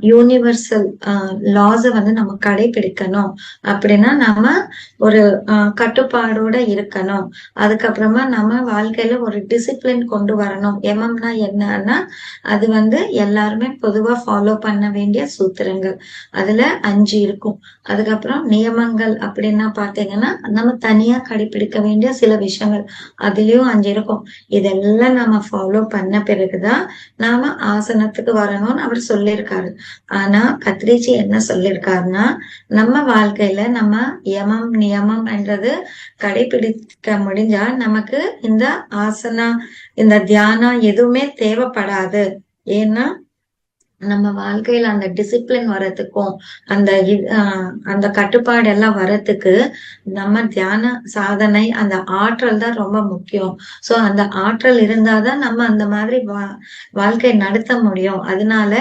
Universal லாஸ வந்து நம்ம கடைபிடிக்கணும் அப்படின்னா நம்ம ஒரு கட்டுப்பாடோட இருக்கணும். அதுக்கப்புறமா நம்ம வாழ்க்கையில ஒரு டிசிப்ளின் கொண்டு வரணும். எம்எம்னா என்னன்னா அது வந்து எல்லாருமே பொதுவா ஃபாலோ பண்ண வேண்டிய சூத்திரங்கள். அதுல 5 இருக்கும். அதுக்கப்புறம் நியமங்கள் அப்படின்னா பாத்தீங்கன்னா நம்ம தனியா கடைபிடிக்க வேண்டிய சில விஷயங்கள் அதுலயும் 5 இருக்கும். இதெல்லாம் நம்ம ஃபாலோ பண்ண பிறகுதான் நாம ஆசனத்துக்கு வரணும்னு அவர் சொல்லியிருக்காரு. ஆனா பத்ரிஜி என்ன சொல்லியிருக்காருன்னா நம்ம வாழ்க்கையில நம்ம யமம் நியமம் என்றது கடைபிடிக்க முடிஞ்சா நமக்கு இந்த ஆசனா இந்த தியானம் எதுவுமே தேவைப்படாது. ஏன்னா நம்ம வாழ்க்கையில அந்த டிசிப்ளின் வரத்துக்கும் அந்த அந்த கட்டுப்பாடு எல்லாம் வரத்துக்கு நம்ம தியான சாதனை அந்த ஆற்றல் தான் ரொம்ப முக்கியம். சோ அந்த ஆற்றல் இருந்தாதான் நம்ம அந்த மாதிரி வாழ்க்கை நடத்த முடியும். அதனால